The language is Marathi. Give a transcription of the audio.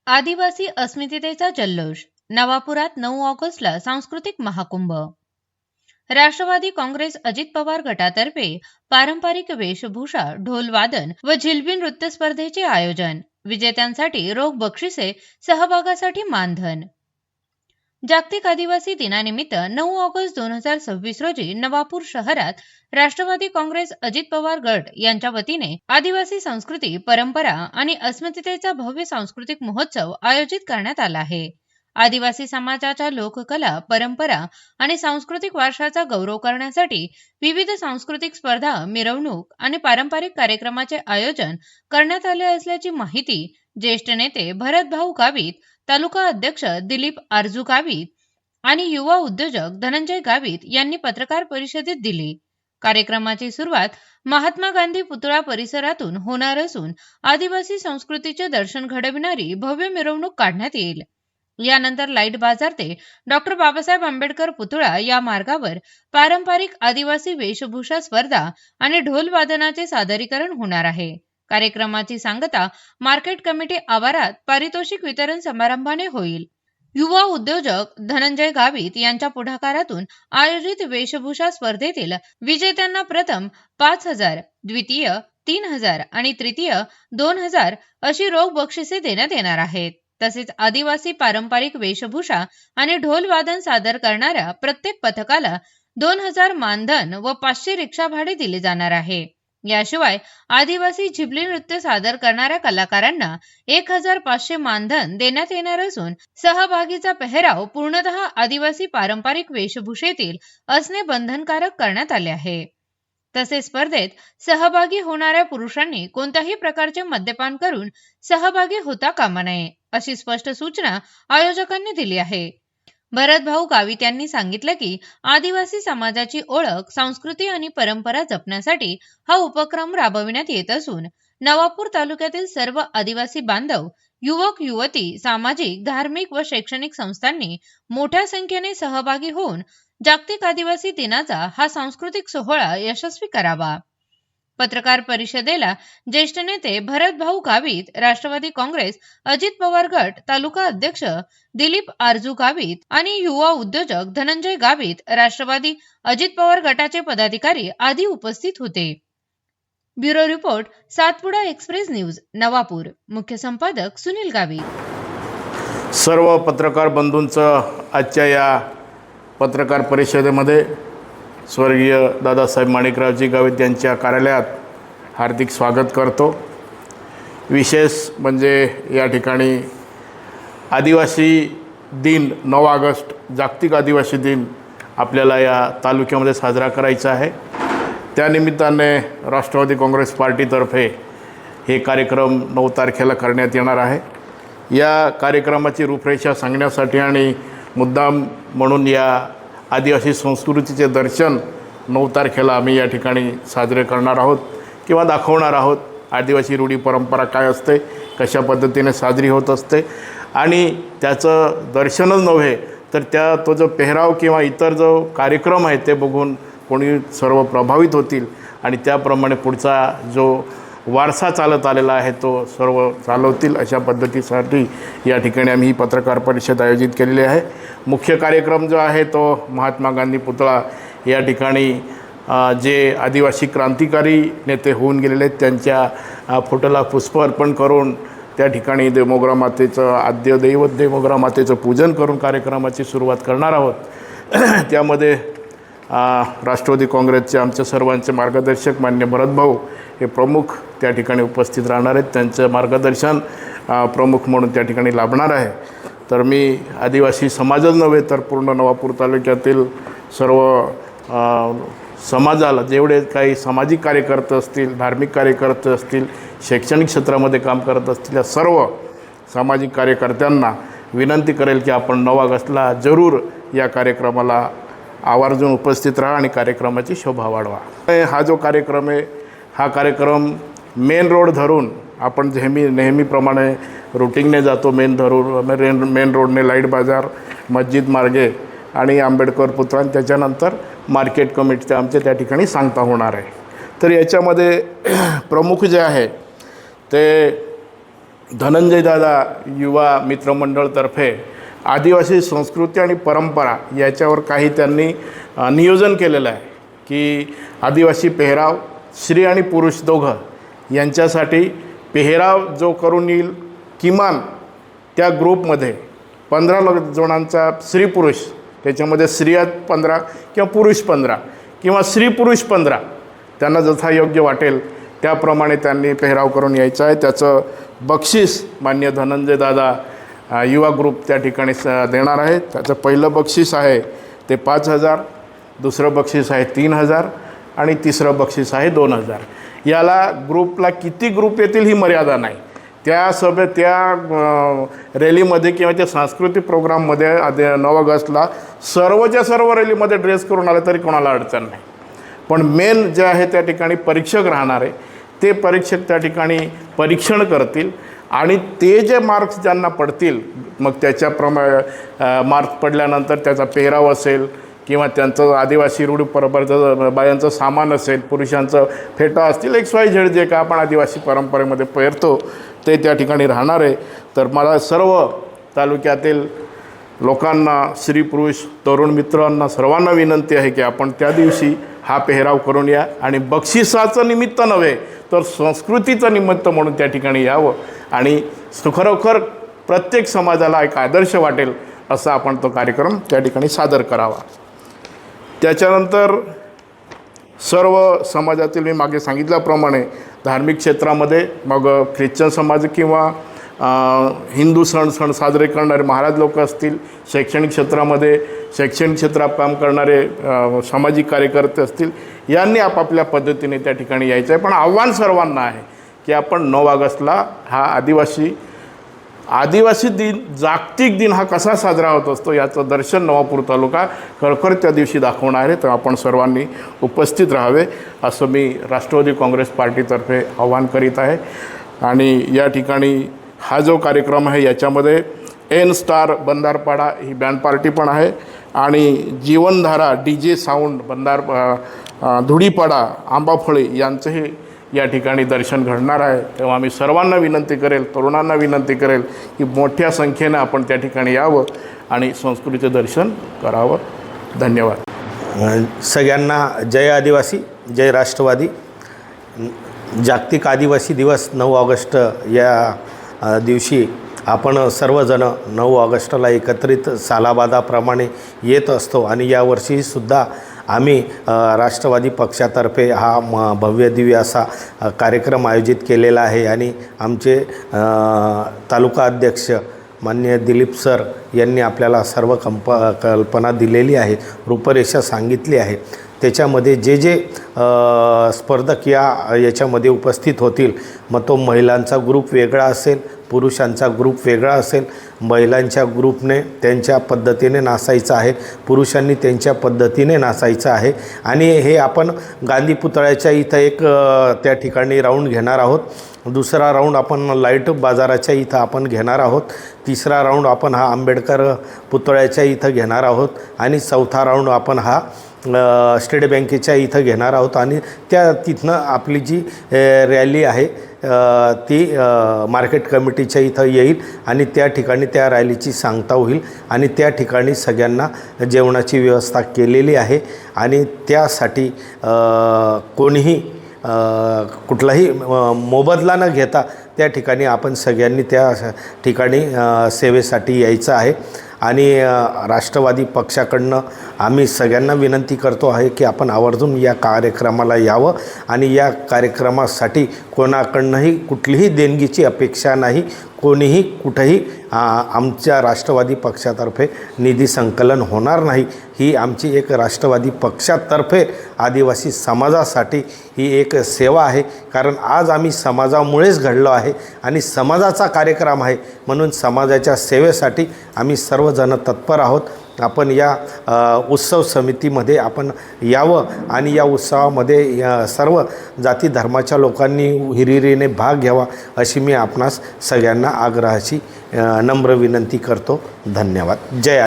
आदिवासी अस्मितेचा जल्लोष. नवापुरात 9 ऑगस्टला सांस्कृतिक महाकुंभ. राष्ट्रवादी काँग्रेस अजित पवार गटातर्फे पारंपरिक वेशभूषा, ढोलवादन व झिलबी नृत्य स्पर्धेचे आयोजन. विजेत्यांसाठी रोख बक्षिसे, सहभागासाठी मानधन. जागतिक आदिवासी दिनानिमित्त 9 ऑगस्ट 2026 रोजी नवापूर शहरात राष्ट्रवादी काँग्रेस अजित पवार गट यांच्या वतीने आदिवासी संस्कृती, परंपरा आणि अस्मितेचा भव्य सांस्कृतिक महोत्सव आयोजित करण्यात आला आहे. आदिवासी समाजाच्या लोककला, परंपरा आणि सांस्कृतिक वारशाचा गौरव करण्यासाठी विविध सांस्कृतिक स्पर्धा, मिरवणूक आणि पारंपरिक कार्यक्रमाचे आयोजन करण्यात आले असल्याची माहिती ज्येष्ठ नेते भरतभाऊ गावित, तालुका अध्यक्ष दिलीप आरजू गावित आणि युवा उद्योजक धनंजय गावित यांनी पत्रकार परिषदेत दिली. कार्यक्रमाची सुरुवात महात्मा गांधी पुतळा परिसरातून होणार असून आदिवासी संस्कृतीचे दर्शन घडविणारी भव्य मिरवणूक काढण्यात येईल. यानंतर लाईट बाजार ते डॉक्टर बाबासाहेब आंबेडकर पुतळा या मार्गावर पारंपरिक आदिवासी वेशभूषा स्पर्धा आणि ढोल वादनाचे सादरीकरण होणार आहे. कार्यक्रमाची सांगता मार्केट कमिटी आवारात पारितोषिक वितरण समारंभाने होईल. युवा उद्योजक धनंजय गावित यांच्या पुढाकारातून आयोजित वेशभूषा स्पर्धेतील विजेत्यांना प्रथम 5,000, द्वितीय 3,000 आणि तृतीय 2,000 अशी रोख बक्षिसे देण्यात येणार आहेत. तसेच आदिवासी पारंपरिक वेशभूषा आणि ढोल वादन सादर करणाऱ्या प्रत्येक पथकाला 2,000 मानधन व 500 रिक्षा भाडे दिले जाणार आहे. याशिवाय आदिवासी झिबली नृत्य सादर करणाऱ्या कलाकारांना 1,500 मानधन देण्यात येणार असून सहभागीचा पेहराव पूर्णतः आदिवासी पारंपरिक वेशभूषेतील असणे बंधनकारक करण्यात आले आहे. तसेच स्पर्धेत सहभागी होणाऱ्या पुरुषांनी कोणत्याही प्रकारचे मद्यपान करून सहभागी होता कामा नये, अशी स्पष्ट सूचना आयोजकांनी दिली आहे. भरतभाऊ गावित यांनी सांगितलं की आदिवासी समाजाची ओळख, संस्कृती आणि परंपरा जपण्यासाठी हा उपक्रम राबविण्यात येत असून नवापूर तालुक्यातील सर्व आदिवासी बांधव, युवक युवती, सामाजिक, धार्मिक व शैक्षणिक संस्थांनी मोठ्या संख्येने सहभागी होऊन जागतिक आदिवासी दिनाचा हा सांस्कृतिक सोहळा यशस्वी करावा. पत्रकार परिषदेला ज्येष्ठ नेते भरतभाऊ गावित, राष्ट्रवादी काँग्रेस अजित पवार गट तालुका अध्यक्ष दिलीप आरजू गावित आणि युवा उद्योजक धनंजय गावित, राष्ट्रवादी अजित पवार गटाचे पदाधिकारी आदी उपस्थित होते. Bureau report, Satpuda Express News, Navapur. मुख्य संपादक सुनील गावित. सर्व पत्रकार बंधूंचं आजच्या या पत्रकार परिषदेमध्ये स्वर्गीय दादासाहेब माणिकरावजी गावित यांच्या कार्यालयात हार्दिक स्वागत करतो. विशेष म्हणजे या ठिकाणी आदिवासी दिन 9 ऑगस्ट जागतिक आदिवासी दिन आपल्याला या तालुक्यामध्ये साजरा करायचा आहे. त्यानिमित्ताने राष्ट्रवादी काँग्रेस पार्टीतर्फे हे कार्यक्रम 9 तारखेला करण्यात येणार आहे. या कार्यक्रमाची रूपरेषा सांगण्यासाठी आणि मुद्दाम म्हणून या आदिवासी संस्कृतीचे दर्शन 9 तारखेला आम्ही या ठिकाणी साजरे करणार आहोत किंवा दाखवणार आहोत. आदिवासी रूढी परंपरा काय असते, कशा पद्धतीने साजरी होत असते आणि त्याचं दर्शनच नव्हे तर तो जो पेहराव किंवा इतर जो कार्यक्रम आहे ते बघून कोणी सर्व प्रभावित होतील आणि त्याप्रमाणे पुढचा जो वारसा चालत आलेला आहे तो सर्व चालवतील, अशा पद्धतीसाठी या ठिकाणी आम्ही ही पत्रकार परिषद आयोजित केलेली आहे. मुख्य कार्यक्रम जो आहे तो महात्मा गांधी पुतळा या ठिकाणी जे आदिवासी क्रांतिकारी नेते होऊन गेलेले आहेत त्यांच्या फोटोला पुष्प अर्पण करून त्या ठिकाणी देवमोगरा मातेचं आद्य दैवत देवमोगरा मातेचं पूजन करून कार्यक्रमाची सुरुवात करणार आहोत. त्यामध्ये राष्ट्रवादी काँग्रेसचे आमच्या सर्वांचे मार्गदर्शक मान्य भरतभाऊ हे प्रमुख त्या ठिकाणी उपस्थित राहणार आहेत. त्यांचं मार्गदर्शन प्रमुख म्हणून त्या ठिकाणी लाभणार आहे. तर मी आदिवासी समाजच नव्हे तर पूर्ण नवापूर तालुक्यातील सर्व समाजाला जेवढे काही सामाजिक कार्यकर्ते असतील, धार्मिक कार्यकर्ते असतील, शैक्षणिक क्षेत्रामध्ये काम करत असतील या सर्व सामाजिक कार्यकर्त्यांना विनंती करेल की आपण 9 ऑगस्टला जरूर या कार्यक्रमाला आवर्जून उपस्थित राहा आणि कार्यक्रमाची शोभा वाढवा. हा जो कार्यक्रम आहे हा कार्यक्रम मेन रोड धरून आपण नेहमीप्रमाणे रूटिंगने जातो. मेन रोडने लाईट बाजार, मस्जिद मार्गे आणि आंबेडकर पुतळा आणि त्याच्यानंतर मार्केट कमिटीचे आमच्या त्या ठिकाणी सांगता होणार आहे. तर याच्यामध्ये प्रमुख जे आहे ते धनंजय दादा युवा मित्रमंडळतर्फे आदिवासी संस्कृती आणि परंपरा याच्यावर काही त्यांनी नियोजन केलेलं आहे की आदिवासी पेहराव स्त्री आणि पुरुष दोघं यांच्यासाठी पेहराव जो करून येईल किमान त्या ग्रुपमध्ये 15 जणांचा स्त्री पुरुष, त्याच्यामध्ये स्त्रिया 15 किंवा पुरुष 15 किंवा स्त्री पुरुष 15 त्यांना जसा योग्य वाटेल त्याप्रमाणे त्यांनी पेहराव करून यायचं आहे. त्याचं बक्षीस मान्य धनंजय दादा युवा ग्रुप त्या ठिकाणी देणार आहे. त्याचं पहिलं बक्षीस आहे ते 5,000, दुसरं बक्षीस आहे 3,000 आणि तिसरं बक्षीस आहे 2,000. याला ग्रुपला किती ग्रुप येतील ही मर्यादा नाही. त्या रॅलीमध्ये किंवा त्या सांस्कृतिक प्रोग्राममध्ये 9 ऑगस्टला सर्वच्या सर्व रॅलीमध्ये ड्रेस करून आले तरी कोणाला अडचण नाही. पण मेन जे आहे त्या ठिकाणी परीक्षक राहणार आहे, ते परीक्षक त्या ठिकाणी परीक्षण करतील आणि ते जे मार्क्स ज्यांना पडतील मग त्याच्याप्रमाणे मार्क्स पडल्यानंतर त्याचा पेहराव असेल किंवा त्यांचं आदिवासी रूढी परंपरेचं बायांचं सामान असेल, पुरुषांचं फेटा असतील, XYZ जे का आपण आदिवासी परंपरेमध्ये पेरतो ते त्या ठिकाणी राहणार आहे. तर मला सर्व तालुक्यातील लोकांना, स्त्री पुरुष तरुण मित्रांना सर्वांना विनंती आहे की आपण त्या दिवशी हा पेहराव करून या आणि बक्षिसाचं निमित्त नव्हे तर संस्कृतीचं निमित्त म्हणून त्या ठिकाणी यावं आणि खरोखर प्रत्येक समाजाला एक आदर्श वाटेल असा आपण तो कार्यक्रम त्या ठिकाणी सादर करावा. त्याच्यानंतर सर्व समाजातील मी मागे सांगितल्याप्रमाणे धार्मिक क्षेत्रामध्ये मग ख्रिश्चन समाज किंवा हिंदू सण साजरे करणारे महाराज लोक असतील, शैक्षणिक क्षेत्रामध्ये शैक्षणिक क्षेत्रात काम करणारे सामाजिक कार्यकर्ते असतील, यांनी आपापल्या पद्धतीने त्या ठिकाणी यायचं आहे. पण आव्हान सर्वांना आहे की आपण 9 ऑगस्टला हा आदिवासी दिन, जागतिक दिन हा कसा साजरा होत असतो याचं दर्शन नवापूर तालुका खरोखर त्या दिवशी दाखवणार आहे. तर आपण सर्वांनी उपस्थित राहावे असं मी राष्ट्रवादी काँग्रेस पार्टीतर्फे आवाहन करीत आहे. आणि या ठिकाणी हा जो कार्यक्रम आहे याच्यामध्ये एन स्टार बंधारपाडा ही बँड पार्टी पण आहे आणि जीवनधारा DJ साऊंड धुडीपाडा आंबाफळे यांचंही या ठिकाणी दर्शन घडणार आहे. तेव्हा मी सर्वांना विनंती करेल, तरुणांना विनंती करेल की मोठ्या संख्येनं आपण त्या ठिकाणी यावं आणि संस्कृतीचं दर्शन करावं. धन्यवाद. सगळ्यांना जय आदिवासी, जय राष्ट्रवादी. जागतिक आदिवासी दिवस 9 ऑगस्ट या दिवशी आपण सर्वजण 9 ऑगस्टला एकत्रित सालाबादाप्रमाणे येत असतो आणि यावर्षीसुद्धा आम्ही राष्ट्रवादी पक्षातर्फे हा भव्य दिव्य असा कार्यक्रम आयोजित केलेला आहे आणि आमचे तालुका अध्यक्ष माननीय दिलीप सर यांनी आपल्याला सर्व कल्पना दिलेली आहे, रूपरेषा सांगितली आहे. त्याच्यामध्ये जे स्पर्धक याच्यामध्ये उपस्थित होतील, मग तो महिलांचा ग्रुप वेगळा असेल, पुरुषांचा ग्रुप वेगळा असेल. महिलांच्या ग्रुपने त्यांच्या पद्धतीने नाचायचं आहे, पुरुषांनी त्यांच्या पद्धतीने नाचायचं आहे. आणि हे आपण गांधी पुतळ्याच्या इथं एक त्या ठिकाणी राऊंड घेणार आहोत. दुसरा राऊंड आपण लाईट बाजाराच्या इथं आपण घेणार आहोत. तिसरा राऊंड आपण हा आंबेडकर पुतळ्याच्या इथं घेणार आहोत आणि चौथा राऊंड आपण हा स्टेट बँकेच्या इथं घेणार आहोत. आणि तिथनं आपली जी रॅली आहे ती मार्केट कमिटीच्या इथं येईल आणि त्या ठिकाणी त्या रॅलीची सांगता होईल आणि त्या ठिकाणी सगळ्यांना जेवणाची व्यवस्था केलेली आहे. आणि त्यासाठी कोणीही कुठलाही मोबदला न घेता त्या ठिकाणी आपण सगळ्यांनी त्या ठिकाणी सेवेसाठी यायचं आहे. आणि राष्ट्रवादी पक्षाकडनं आम्ही सगळ्यांना विनंती करतो आहे की आपण आवर्जून या कार्यक्रमाला यावं आणि या कार्यक्रमासाठी कोणाकडनंही कुठलीही देणगीची अपेक्षा नाही. कोणीही कुठंही आमच्या राष्ट्रवादी पक्षातर्फे निधी संकलन होणार नाही. ही आमची एक राष्ट्रवादी पक्षातर्फे आदिवासी समाजासाठी ही एक सेवा आहे. कारण आज आम्ही समाजामुळेच घडलो आहे आणि समाजाचा कार्यक्रम आहे, म्हणून समाजाच्या सेवेसाठी आम्ही सर्वजण तत्पर आहोत. आपण या उत्सव समितीमध्ये आपण यावं आणि या उत्सवामध्ये सर्व जाती धर्माच्या लोकांनी हिरिरीने भाग घ्यावा अशी मी आपणास सगळ्यांना आग्रहाची नम्र विनंती करतो. धन्यवाद. जय